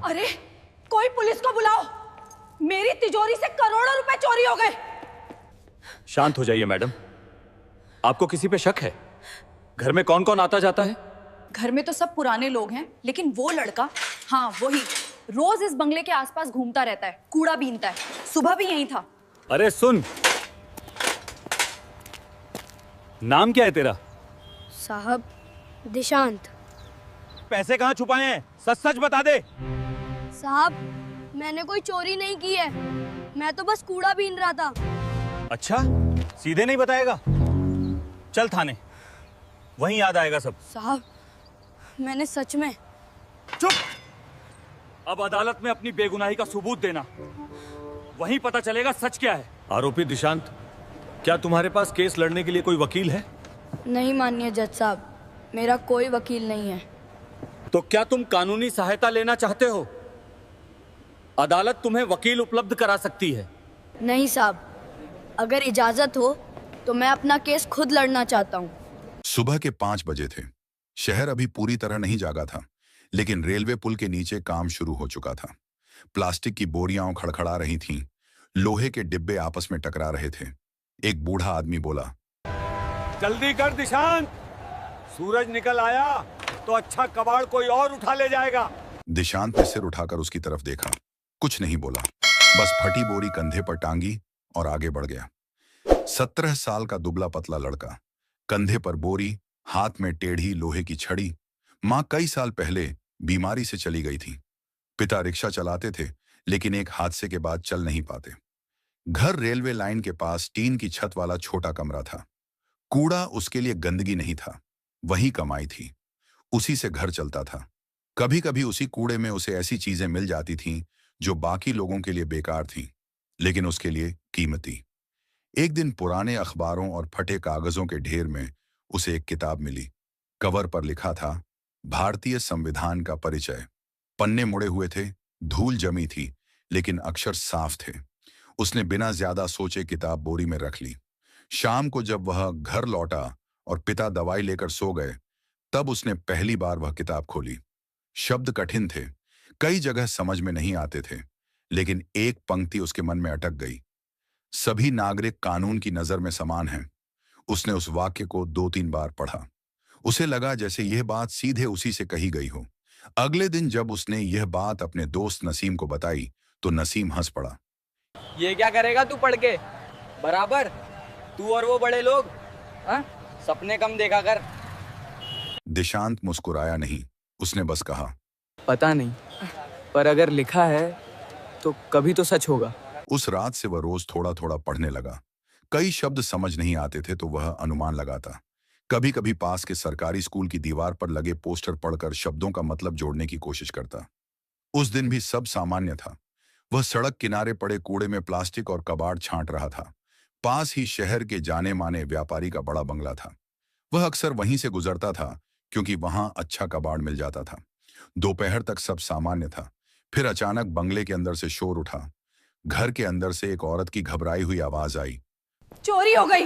अरे कोई पुलिस को बुलाओ, मेरी तिजोरी से करोड़ों रुपए चोरी हो गए। शांत हो जाइए मैडम। आपको किसी पे शक है? घर में कौन कौन आता जाता है? घर में तो सब पुराने लोग हैं, लेकिन वो लड़का, हाँ वही, रोज इस बंगले के आसपास घूमता रहता है, कूड़ा बीनता है। सुबह भी यहीं था। अरे सुन, नाम क्या है तेरा? साहब दिशांत। पैसे कहाँ छुपाए हैं? सच सच बता दे। साहब मैंने कोई चोरी नहीं की है, मैं तो बस कूड़ा बीन रहा था। अच्छा, सीधे नहीं बताएगा? चल थाने, वहीं याद आएगा सब। साहब मैंने सच में। चुप! अब अदालत में अपनी बेगुनाही का सबूत देना, वहीं पता चलेगा सच क्या है। आरोपी दिशांत, क्या तुम्हारे पास केस लड़ने के लिए कोई वकील है? नहीं माननीय जज साहब, मेरा कोई वकील नहीं है। तो क्या तुम कानूनी सहायता लेना चाहते हो? अदालत तुम्हें वकील उपलब्ध करा सकती है। नहीं साहब, अगर इजाजत हो तो मैं अपना केस खुद लड़ना चाहता हूँ। सुबह के 5 बजे थे। शहर अभी पूरी तरह नहीं जागा था, लेकिन रेलवे पुल के नीचे काम शुरू हो चुका था। प्लास्टिक की बोरियां खड़खड़ा रही थीं, लोहे के डिब्बे आपस में टकरा रहे थे। एक बूढ़ा आदमी बोला, जल्दी कर दिशांत, सूरज निकल आया तो अच्छा कबाड़ कोई और उठा ले जाएगा। दिशांत ने सिर उठाकर उसकी तरफ देखा, कुछ नहीं बोला, बस फटी बोरी कंधे पर टांगी और आगे बढ़ गया। 17 साल का दुबला पतला लड़का, कंधे पर बोरी, हाथ में टेढ़ी लोहे की छड़ी। माँ कई साल पहले बीमारी से चली गई थी। पिता रिक्शा चलाते थे, लेकिन एक हादसे के बाद चल नहीं पाते। घर रेलवे लाइन के पास टीन की छत वाला छोटा कमरा था। कूड़ा उसके लिए गंदगी नहीं था, वही कमाई थी, उसी से घर चलता था। कभी कभी उसी कूड़े में उसे ऐसी चीजें मिल जाती थीं जो बाकी लोगों के लिए बेकार थीं, लेकिन उसके लिए कीमती। एक दिन पुराने अखबारों और फटे कागजों के ढेर में उसे एक किताब मिली। कवर पर लिखा था, भारतीय संविधान का परिचय। पन्ने मुड़े हुए थे, धूल जमी थी, लेकिन अक्षर साफ थे। उसने बिना ज्यादा सोचे किताब बोरी में रख ली। शाम को जब वह घर लौटा और पिता दवाई लेकर सो गए, तब उसने पहली बार वह किताब खोली। शब्द कठिन थे, कई जगह समझ में नहीं आते थे, लेकिन एक पंक्ति उसके मन में अटक गई, सभी नागरिक कानून की नजर में समान हैं। उसने उस वाक्य को 2-3 बार पढ़ा। उसे लगा जैसे यह बात सीधे उसी से कही गई हो। अगले दिन जब उसने यह बात अपने दोस्त नसीम को बताई, तो नसीम हंस पड़ा। ये क्या करेगा तू पढ़ के? बराबर तू और वो बड़े लोग, हाँ? सपने कम देखा कर। दिशांत मुस्कुराया नहीं, उसने बस कहा, पता नहीं, पर अगर लिखा है तो कभी तो सच होगा। उस रात से वह रोज थोड़ा थोड़ा पढ़ने लगा। कई शब्द समझ नहीं आते थे तो वह अनुमान लगाता। कभी कभी पास के सरकारी स्कूल की दीवार पर लगे पोस्टर पढ़कर शब्दों का मतलब जोड़ने की कोशिश करता। उस दिन भी सब सामान्य था। वह सड़क किनारे पड़े कूड़े में प्लास्टिक और कबाड़ छांट रहा था। पास ही शहर के जाने माने व्यापारी का बड़ा बंगला था। वह अक्सर वहीं से गुजरता था, क्योंकि वहां अच्छा कबाड़ मिल जाता था। दोपहर तक सब सामान्य था। फिर अचानक बंगले के अंदर से शोर उठा। घर के अंदर से एक औरत की घबराई हुई आवाज आई, चोरी हो गई,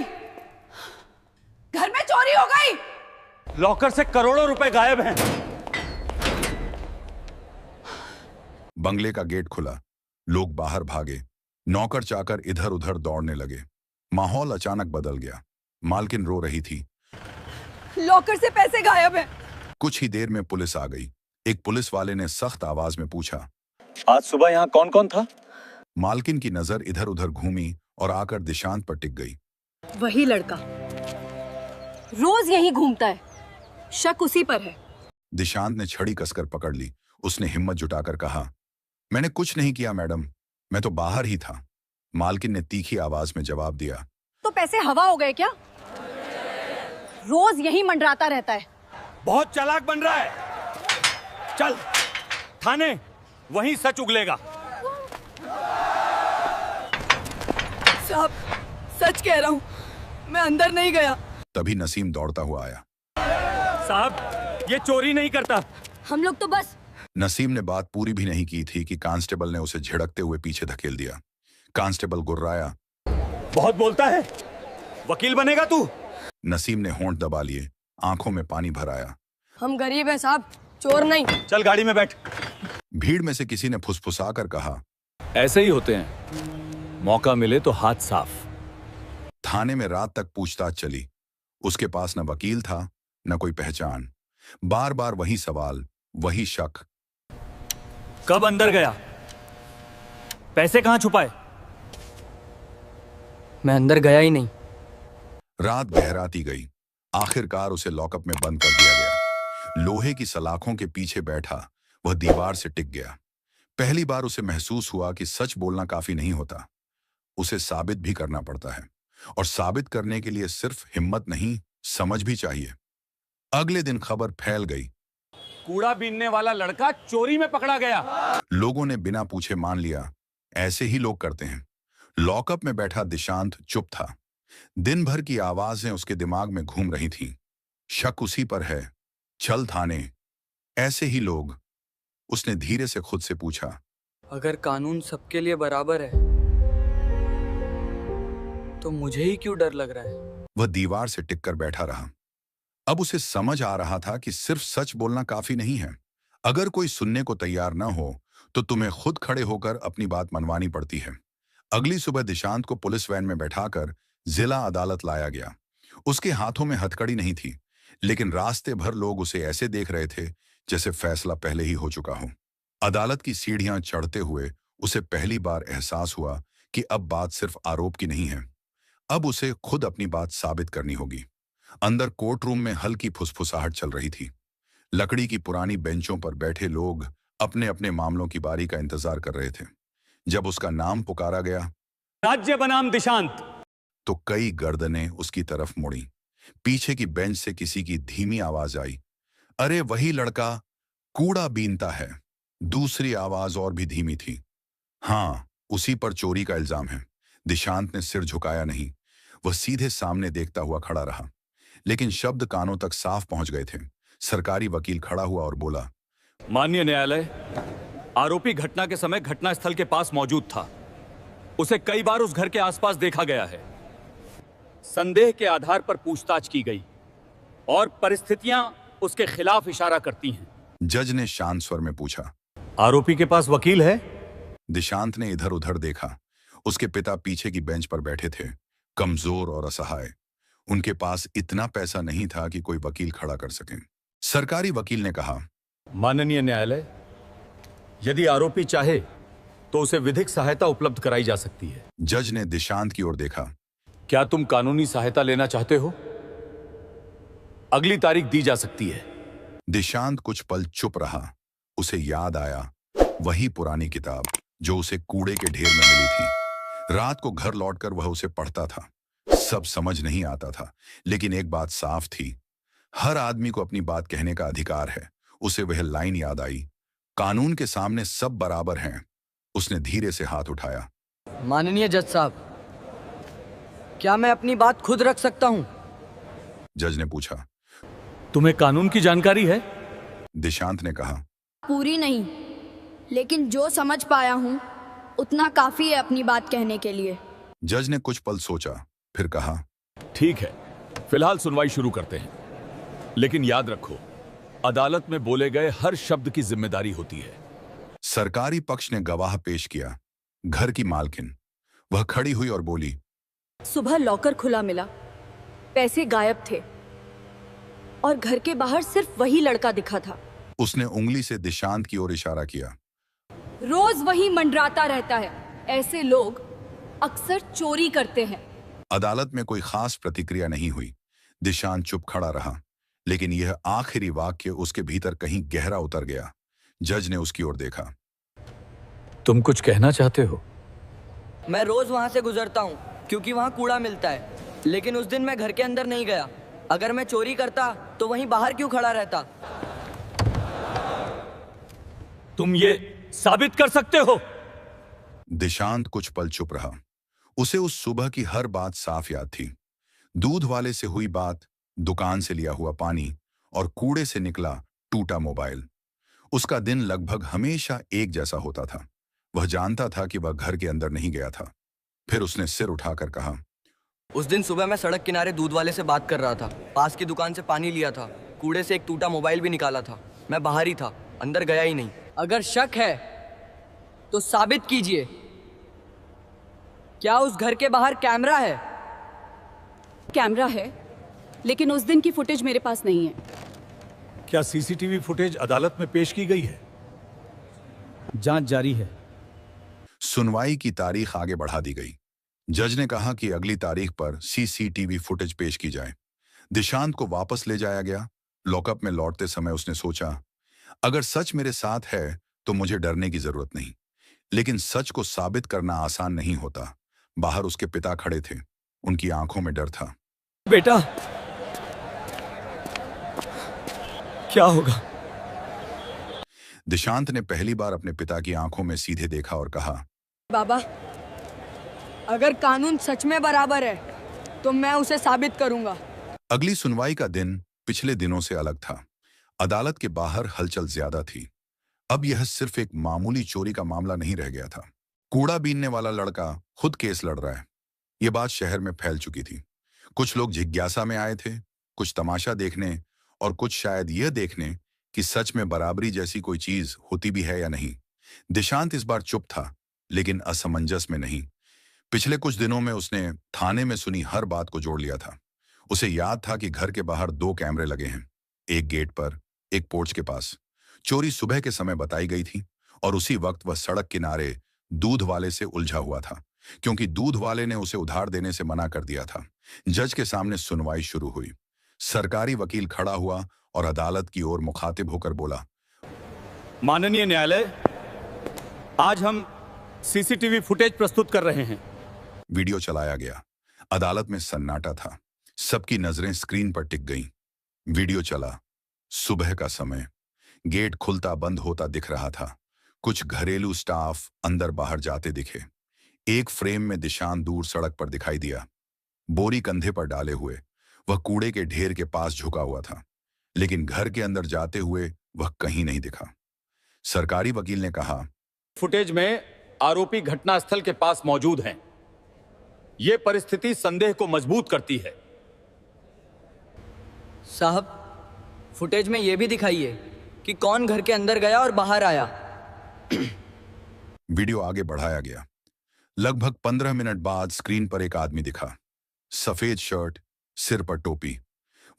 घर में चोरी हो गई। लॉकर से करोड़ों रुपए गायब हैं। बंगले का गेट खुला, लोग बाहर भागे, नौकर चाकर इधर उधर दौड़ने लगे। माहौल अचानक बदल गया। मालकिन रो रही थी, लॉकर से पैसे गायब हैं। कुछ ही देर में पुलिस आ गई। एक पुलिस वाले ने सख्त आवाज में पूछा, आज सुबह यहाँ कौन कौन था? मालकिन की नजर इधर उधर घूमी और आकर दिशांत पर टिक गई। वही लड़का रोज यहीं घूमता है, शक उसी पर है। दिशांत ने छड़ी कसकर पकड़ ली। उसने हिम्मत जुटाकर कहा, मैंने कुछ नहीं किया मैडम, मैं तो बाहर ही था। मालकिन ने तीखी आवाज में जवाब दिया, तो पैसे हवा हो गए क्या? रोज यहीं मंडराता रहता है। बहुत चालाक बन रहा है। चल थाने, वहीं सच उगलेगा। साहब सच कह रहा हूँ, मैं अंदर नहीं गया। तभी नसीम दौड़ता हुआ आया। साहब ये चोरी नहीं करता। हम लोग तो बस। नसीम ने बात पूरी भी नहीं की थी कि कांस्टेबल ने उसे झिड़कते हुए पीछे धकेल दिया। कांस्टेबल गुर्राया, बहुत बोलता है, वकील बनेगा तू? नसीम ने होंठ दबा लिए, आंखों में पानी भर आया। हम गरीब हैं साहब, चोर नहीं। चल गाड़ी में बैठ। भीड़ में से किसी ने फुसफुसाकर कहा, ऐसे ही होते हैं, मौका मिले तो हाथ साफ। थाने में रात तक पूछताछ चली। उसके पास न वकील था न कोई पहचान। बार बार वही सवाल, वही शक। कब अंदर गया? पैसे कहां छुपाए? मैं अंदर गया ही नहीं। रात गहराती गई। आखिरकार उसे लॉकअप में बंद कर दिया गया। लोहे की सलाखों के पीछे बैठा वह दीवार से टिक गया। पहली बार उसे महसूस हुआ कि सच बोलना काफी नहीं होता, उसे साबित भी करना पड़ता है। और साबित करने के लिए सिर्फ हिम्मत नहीं, समझ भी चाहिए। अगले दिन खबर फैल गई। कूड़ा बीनने वाला लड़का चोरी में पकड़ा गया। लोगों ने बिना पूछे मान लिया, ऐसे ही लोग करते हैं। लॉकअप में बैठा दिशांत चुप था। दिन भर की आवाजें उसके दिमाग में घूम रही थीं। शक उसी पर है, चल थाने, ऐसे ही लोग। उसने धीरे से खुद से पूछा, अगर कानून सबके लिए बराबर है तो मुझे ही क्यों डर लग रहा है? वह दीवार से टिककर बैठा रहा। अब उसे समझ आ रहा था कि सिर्फ सच बोलना काफी नहीं है। अगर कोई सुनने को तैयार न हो तो तुम्हें खुद खड़े होकर अपनी बात मनवानी पड़ती है। अगली सुबह दिशांत को पुलिस वैन में बैठाकर जिला अदालत लाया गया। उसके हाथों में हथकड़ी नहीं थी, लेकिन रास्ते भर लोग उसे ऐसे देख रहे थे जैसे फैसला पहले ही हो चुका हो। अदालत की सीढ़ियां चढ़ते हुए उसे पहली बार एहसास हुआ कि अब बात सिर्फ आरोप की नहीं है, अब उसे खुद अपनी बात साबित करनी होगी। अंदर कोर्ट रूम में हल्की फुसफुसाहट चल रही थी। लकड़ी की पुरानी बेंचों पर बैठे लोग अपने अपने मामलों की बारी का इंतजार कर रहे थे। जब उसका नाम पुकारा गया, राज्य बनाम दिशांत, तो कई गर्दनें उसकी तरफ मुड़ी। पीछे की बेंच से किसी की धीमी आवाज आई, अरे वही लड़का कूड़ा बीनता है। दूसरी आवाज और भी धीमी थी, हाँ उसी पर चोरी का इल्जाम है। दिशांत ने सिर झुकाया नहीं, वह सीधे सामने देखता हुआ खड़ा रहा। लेकिन शब्द कानों तक साफ पहुंच गए थे। सरकारी वकील खड़ा हुआ और बोला, माननीय न्यायालय, आरोपी घटना के समय घटनास्थल के पास मौजूद था। उसे कई बार उस घर के आसपास देखा गया है। संदेह के आधार पर पूछताछ की गई और परिस्थितियां उसके खिलाफ इशारा करती हैं। जज ने शांत स्वर में पूछा, आरोपी के पास वकील है? दिशांत ने इधर उधर देखा। उसके पिता पीछे की बेंच पर बैठे थे, कमजोर और असहाय। उनके पास इतना पैसा नहीं था कि कोई वकील खड़ा कर सके। सरकारी वकील ने कहा, माननीय न्यायालय, यदि आरोपी चाहे तो उसे विधिक सहायता उपलब्ध कराई जा सकती है। जज ने दिशांत की ओर देखा, क्या तुम कानूनी सहायता लेना चाहते हो? अगली तारीख दी जा सकती है। दिशांत कुछ पल चुप रहा। उसे याद आया वही पुरानी किताब जो उसे कूड़े के ढेर में मिली थी। रात को घर लौटकर वह उसे पढ़ता था। सब समझ नहीं आता था, लेकिन एक बात साफ थी, हर आदमी को अपनी बात कहने का अधिकार है। उसे वह लाइन याद आई, कानून के सामने सब बराबर हैं। उसने धीरे से हाथ उठाया। माननीय जज साहब, क्या मैं अपनी बात खुद रख सकता हूं? जज ने पूछा। तुम्हें कानून की जानकारी है? दिशांत ने कहा, पूरी नहीं, लेकिन जो समझ पाया हूँ उतना काफी है अपनी बात कहने के लिए। जज ने कुछ पल सोचा, फिर कहा, ठीक है, फिलहाल सुनवाई शुरू करते हैं। लेकिन याद रखो, अदालत में बोले गए हर शब्द की जिम्मेदारी होती है। सरकारी पक्ष ने गवाह पेश किया, घर की मालकिन। वह खड़ी हुई और बोली, सुबह लॉकर खुला मिला, पैसे गायब थे और घर के बाहर सिर्फ वही लड़का दिखा था। उसने उंगली से दिशांत की ओर इशारा किया। रोज वही मंडराता रहता है। ऐसे लोग अक्सर चोरी करते हैं। अदालत में कोई खास प्रतिक्रिया नहीं हुई। दिशांत चुप खड़ा रहा, लेकिन यह आखिरी वाक्य उसके भीतर कहीं गहरा उतर गया। जज ने उसकी ओर देखा। तुम कुछ कहना चाहते हो? मैं रोज वहां से गुजरता हूं क्योंकि वहां कूड़ा मिलता है, लेकिन उस दिन मैं घर के अंदर नहीं गया। अगर मैं चोरी करता तो वहीं बाहर क्यों खड़ा रहता? तुम ये साबित कर सकते हो? दिशांत कुछ पल चुप रहा। उसे उस सुबह की हर बात साफ याद थी। दूध वाले से हुई बात, दुकान से लिया हुआ पानी और कूड़े से निकला टूटा मोबाइल। उसका दिन लगभग हमेशा एक जैसा होता था। वह जानता था कि वह घर के अंदर नहीं गया था। फिर उसने सिर उठाकर कहा, उस दिन सुबह मैं सड़क किनारे दूध वाले से बात कर रहा था। पास की दुकान से पानी लिया था, कूड़े से एक टूटा मोबाइल भी निकाला था। मैं बाहर ही था, अंदर गया ही नहीं। अगर शक है तो साबित कीजिए। क्या उस घर के बाहर कैमरा है? कैमरा है, लेकिन उस दिन की फुटेज मेरे पास नहीं है। क्या सीसीटीवी फुटेज अदालत में पेश की गई है? जांच जारी है। सुनवाई की तारीख आगे बढ़ा दी गई। जज ने कहा कि अगली तारीख पर सीसीटीवी फुटेज पेश की जाए। दिशांत को वापस ले जाया गया। लॉकअप में लौटते समय उसने सोचा, अगर सच मेरे साथ है तो मुझे डरने की जरूरत नहीं। लेकिन सच को साबित करना आसान नहीं होता। बाहर उसके पिता खड़े थे। उनकी आंखों में डर था। बेटा, क्या होगा? दिशांत ने पहली बार अपने पिता की आंखों में सीधे देखा और कहा, बाबा, अगर कानून सच में बराबर है तो मैं उसे साबित करूंगा। अगली सुनवाई का दिन पिछले दिनों से अलग था। अदालत के बाहर हलचल ज्यादा थी। अब यह सिर्फ एक मामूली चोरी का मामला नहीं रह गया था। कूड़ा बीनने वाला लड़का खुद केस लड़ रहा है। यह बात शहर में फैल चुकी थी। कुछ लोग जिज्ञासा में आए थे, कुछ तमाशा देखने और कुछ शायद यह देखने कि सच में बराबरी जैसी कोई चीज होती भी है या नहीं। दिशांत इस बार चुप था, लेकिन असमंजस में नहीं। पिछले कुछ दिनों में उसने थाने में सुनी हर बात को जोड़ लिया था। उसे याद था कि घर के बाहर 2 कैमरे लगे हैं, एक गेट पर, एक पोर्च के पास। चोरी सुबह के समय बताई गई थी और उसी वक्त वह सड़क किनारे दूध वाले से उलझा हुआ था, क्योंकि दूध वाले ने उसे उधार देने से मना कर दिया था। जज के सामने सुनवाई शुरू हुई। सरकारी वकील खड़ा हुआ और अदालत की ओर मुखातिब होकर बोला, माननीय न्यायालय, आज हम सीसीटीवी फुटेज प्रस्तुत कर रहे हैं। वीडियो चलाया गया। अदालत में सन्नाटा था। सबकी नजरें स्क्रीन पर टिक गईं। वीडियो चला। सुबह का समय। गेट खुलता बंद होता दिख रहा था। कुछ घरेलू स्टाफ अंदर बाहर जाते दिखे। एक फ्रेम में दिशांत दूर सड़क पर दिखाई दिया, बोरी कंधे पर डाले हुए। वह कूड़े के ढेर के पास झुका हुआ था, लेकिन घर के अंदर जाते हुए वह कहीं नहीं दिखा। सरकारी वकील ने कहा, फुटेज में आरोपी घटनास्थल के पास मौजूद हैं। यह परिस्थिति संदेह को मजबूत करती है। साहब, फुटेज में यह भी दिखाइए कि कौन घर के अंदर गया और बाहर आया। वीडियो आगे बढ़ाया गया। लगभग 15 मिनट बाद स्क्रीन पर एक आदमी दिखा। सफेद शर्ट, सिर पर टोपी।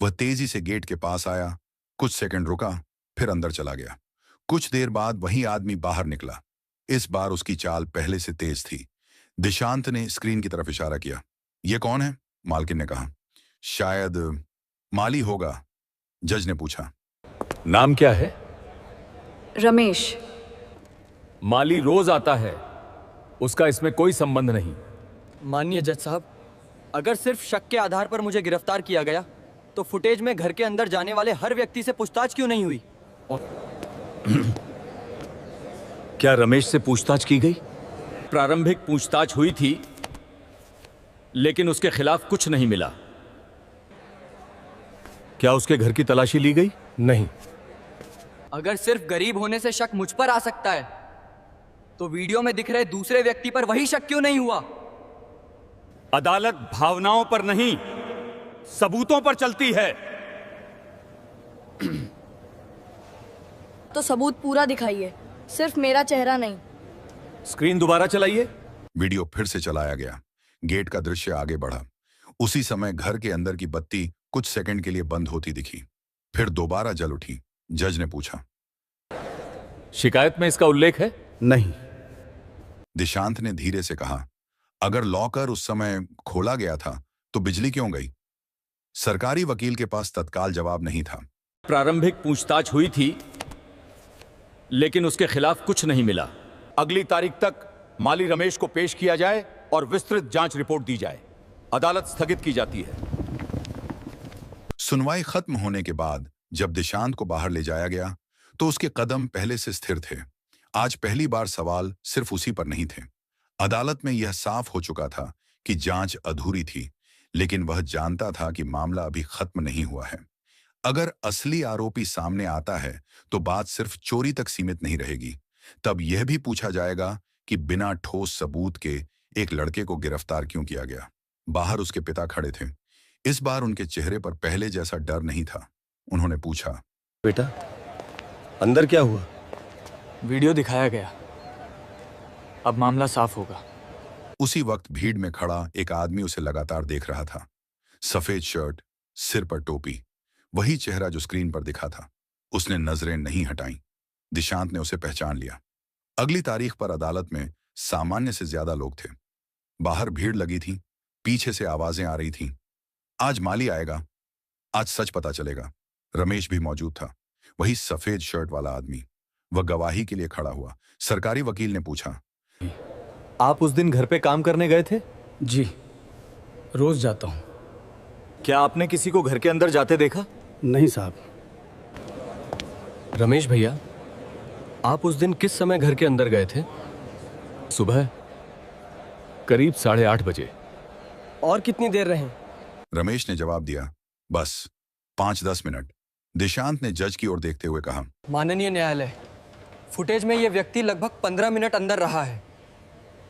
वह तेजी से गेट के पास आया, कुछ सेकंड रुका, फिर अंदर चला गया। कुछ देर बाद वही आदमी बाहर निकला। इस बार उसकी चाल पहले से तेज थी। दिशांत ने स्क्रीन की तरफ इशारा किया। यह कौन है? मालकिन ने कहा। शायद माली होगा, जज ने पूछा। नाम क्या है? रमेश। माली रोज आता है, उसका इसमें कोई संबंध नहीं। माननीय जज साहब, अगर सिर्फ शक के आधार पर मुझे गिरफ्तार किया गया तो फुटेज में घर के अंदर जाने वाले हर व्यक्ति से पूछताछ क्यों नहीं हुई? क्या रमेश से पूछताछ की गई? प्रारंभिक पूछताछ हुई थी, लेकिन उसके खिलाफ कुछ नहीं मिला। क्या उसके घर की तलाशी ली गई? नहीं। अगर सिर्फ गरीब होने से शक मुझ पर आ सकता है तो वीडियो में दिख रहे दूसरे व्यक्ति पर वही शक क्यों नहीं हुआ? अदालत भावनाओं पर नहीं, सबूतों पर चलती है। तो सबूत पूरा दिखाइए, सिर्फ मेरा चेहरा नहीं। स्क्रीन दोबारा चलाइए। वीडियो फिर से चलाया गया। गेट का दृश्य आगे बढ़ा। उसी समय घर के अंदर की बत्ती कुछ सेकंड के लिए बंद होती दिखी, फिर दोबारा जल उठी। जज ने पूछा, शिकायत में इसका उल्लेख है? नहीं। दिशांत ने धीरे से कहा, अगर लॉकर उस समय खोला गया था तो बिजली क्यों गई? सरकारी वकील के पास तत्काल जवाब नहीं था। प्रारंभिक पूछताछ हुई थी, लेकिन उसके खिलाफ कुछ नहीं मिला। अगली तारीख तक माली रमेश को पेश किया जाए और विस्तृत जांच रिपोर्ट दी जाए। अदालत स्थगित की जाती है। सुनवाई खत्म होने के बाद जब दिशांत को बाहर ले जाया गया तो उसके कदम पहले से स्थिर थे। आज पहली बार सवाल सिर्फ उसी पर नहीं थे। अदालत में यह साफ हो चुका था कि जांच अधूरी थी, लेकिन वह जानता था कि मामला अभी खत्म नहीं हुआ है। अगर असली आरोपी सामने आता है तो बात सिर्फ चोरी तक सीमित नहीं रहेगी। तब यह भी पूछा जाएगा कि बिना ठोस सबूत के एक लड़के को गिरफ्तार क्यों किया गया। बाहर उसके पिता खड़े थे। इस बार उनके चेहरे पर पहले जैसा डर नहीं था। उन्होंने पूछा, बेटा, अंदर क्या हुआ? वीडियो दिखाया गया, अब मामला साफ होगा। उसी वक्त भीड़ में खड़ा एक आदमी उसे लगातार देख रहा था। सफेद शर्ट, सिर पर टोपी, वही चेहरा जो स्क्रीन पर दिखा था। उसने नजरें नहीं हटाईं। दिशांत ने उसे पहचान लिया। अगली तारीख पर अदालत में सामान्य से ज्यादा लोग थे। बाहर भीड़ लगी थी, पीछे से आवाजें आ रही थीं। आज माली आएगा, आज सच पता चलेगा। रमेश भी मौजूद था, वही सफेद शर्ट वाला आदमी। वह गवाही के लिए खड़ा हुआ। सरकारी वकील ने पूछा, आप उस दिन घर पे काम करने गए थे? जी, रोज जाता हूँ। क्या आपने किसी को घर के अंदर जाते देखा? नहीं साहब। रमेश भैया, आप उस दिन किस समय घर के अंदर गए थे? सुबह करीब 8:30 बजे। और कितनी देर रहे? रमेश ने जवाब दिया, बस 5-10 मिनट। दिशांत ने जज की ओर देखते हुए कहा, माननीय न्यायालय, फुटेज में यह व्यक्ति लगभग 15 मिनट अंदर रहा है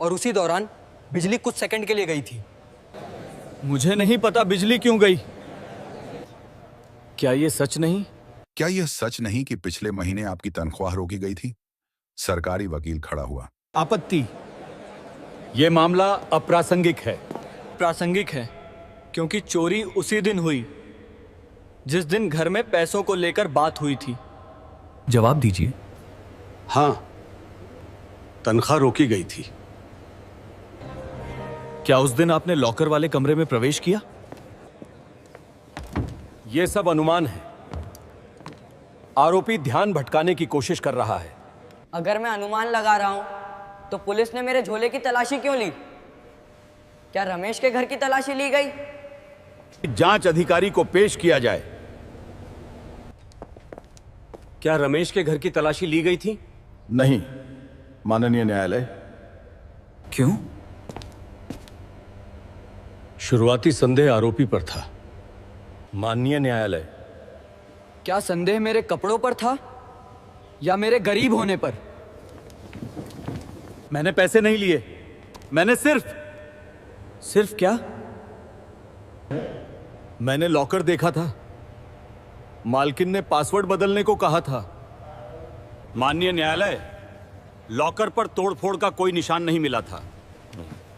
और उसी दौरान बिजली कुछ सेकंड के लिए गई थी। मुझे नहीं पता बिजली क्यों गई। क्या ये सच नहीं? क्या यह सच नहीं कि पिछले महीने आपकी तनख्वाह रोकी गई थी? सरकारी वकील खड़ा हुआ। आपत्ति। यह मामला अप्रासंगिक है। प्रासंगिक है क्योंकि चोरी उसी दिन हुई जिस दिन घर में पैसों को लेकर बात हुई थी। जवाब दीजिए। हाँ, तनख्वाह रोकी गई थी। क्या उस दिन आपने लॉकर वाले कमरे में प्रवेश किया? यह सब अनुमान है। आरोपी ध्यान भटकाने की कोशिश कर रहा है। अगर मैं अनुमान लगा रहा हूं तो पुलिस ने मेरे झोले की तलाशी क्यों ली? क्या रमेश के घर की तलाशी ली गई? जांच अधिकारी को पेश किया जाए। क्या रमेश के घर की तलाशी ली गई थी? नहीं, माननीय न्यायालय। क्यों? शुरुआती संदेह आरोपी पर था। माननीय न्यायालय, क्या संदेह मेरे कपड़ों पर था या मेरे गरीब होने पर? मैंने पैसे नहीं लिए। मैंने सिर्फ क्या? मैंने लॉकर देखा था। मालकिन ने पासवर्ड बदलने को कहा था। माननीय न्यायालय, लॉकर पर तोड़फोड़ का कोई निशान नहीं मिला था।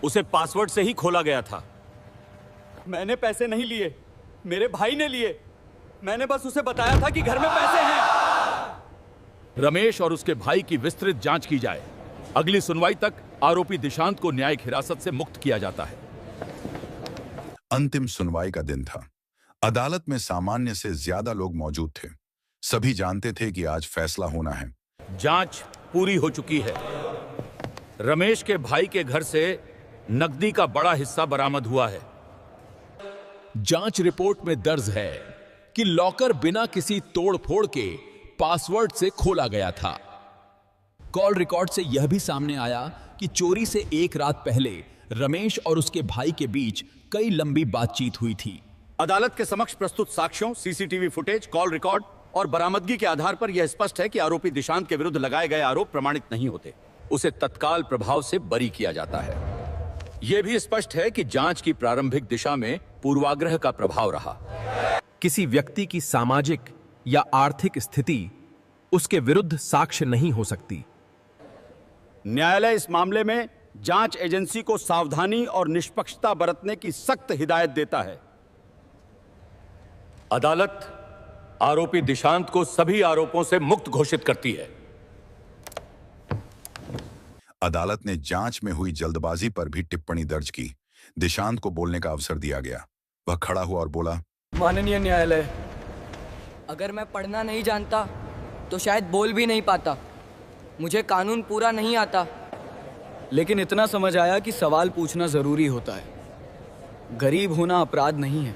उसे पासवर्ड से ही खोला गया था। मैंने पैसे नहीं लिए, मेरे भाई ने लिए। मैंने बस उसे बताया था कि घर में पैसे हैं। रमेश और उसके भाई की विस्तृत जांच की जाए। अगली सुनवाई तक आरोपी दिशांत को न्यायिक हिरासत से मुक्त किया जाता है। अंतिम सुनवाई का दिन था। अदालत में सामान्य से ज्यादा लोग मौजूद थे। सभी जानते थे कि आज फैसला होना है। जांच पूरी हो चुकी है। रमेश के भाई के घर से नकदी का बड़ा हिस्सा बरामद हुआ है। जांच रिपोर्ट में दर्ज है कि लॉकर बिना किसी तोड़फोड़ के पासवर्ड से खोला गया था। कॉल रिकॉर्ड से यह भी सामने आया कि चोरी से एक रात पहले रमेश और उसके भाई के बीच कई लंबी बातचीत हुई थी। अदालत के समक्ष प्रस्तुत साक्ष्यों, सीसीटीवी फुटेज, कॉल रिकॉर्ड और बरामदगी के आधार पर यह स्पष्ट है कि आरोपी दिशांत के विरुद्ध लगाए गए आरोप प्रमाणित नहीं होते। उसे तत्काल प्रभाव से बरी किया जाता है। यह भी स्पष्ट है कि जांच की प्रारंभिक दिशा में पूर्वाग्रह का प्रभाव रहा। किसी व्यक्ति की सामाजिक या आर्थिक स्थिति उसके विरुद्ध साक्ष्य नहीं हो सकती। न्यायालय इस मामले में जांच एजेंसी को सावधानी और निष्पक्षता बरतने की सख्त हिदायत देता है। अदालत आरोपी दिशांत को सभी आरोपों से मुक्त घोषित करती है। अदालत ने जांच में हुई जल्दबाजी पर भी टिप्पणी दर्ज की। दिशांत को बोलने का अवसर दिया गया। वह खड़ा हुआ और बोला, माननीय न्यायालय, अगर मैं पढ़ना नहीं जानता तो शायद बोल भी नहीं पाता। मुझे कानून पूरा नहीं आता, लेकिन इतना समझ आया कि सवाल पूछना जरूरी होता है। गरीब होना अपराध नहीं है।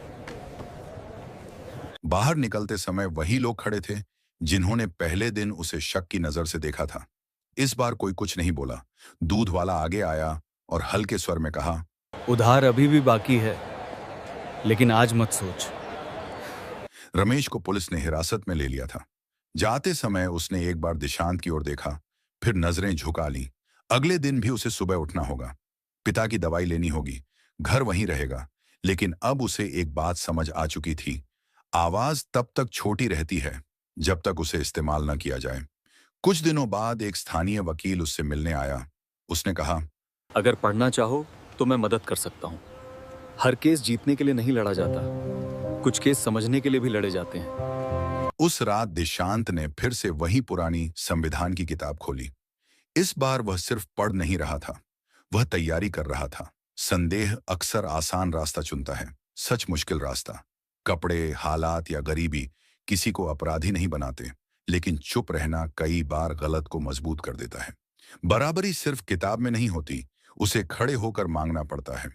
बाहर निकलते समय वही लोग खड़े थे जिन्होंने पहले दिन उसे शक की नजर से देखा था। इस बार कोई कुछ नहीं बोला। दूध वाला आगे आया और हल्के स्वर में कहा, उधार अभी भी बाकी है, लेकिन आज मत सोच। रमेश को पुलिस ने हिरासत में ले लिया था। जाते समय उसने एक बार दिशांत की ओर देखा, फिर नजरें झुका लीं। अगले दिन भी उसे सुबह उठना होगा, पिता की दवाई लेनी होगी, घर वहीं रहेगा। लेकिन अब उसे एक बात समझ आ चुकी थी, आवाज तब तक छोटी रहती है जब तक उसे इस्तेमाल न किया जाए। कुछ दिनों बाद एक स्थानीय वकील उससे मिलने आया। उसने कहा, अगर पढ़ना चाहो तो मैं मदद कर सकता हूँ। हर केस जीतने के लिए नहीं लड़ा जाता, कुछ केस समझने के लिए भी लड़े जाते हैं। उस रात दिशांत ने फिर से वही पुरानी संविधान की किताब खोली। इस बार वह सिर्फ पढ़ नहीं रहा था, वह तैयारी कर रहा था। संदेह अक्सर आसान रास्ता चुनता है, सच मुश्किल रास्ता। कपड़े, हालात या गरीबी किसी को अपराधी नहीं बनाते, लेकिन चुप रहना कई बार गलत को मजबूत कर देता है। बराबरी सिर्फ किताब में नहीं होती, उसे खड़े होकर मांगना पड़ता है।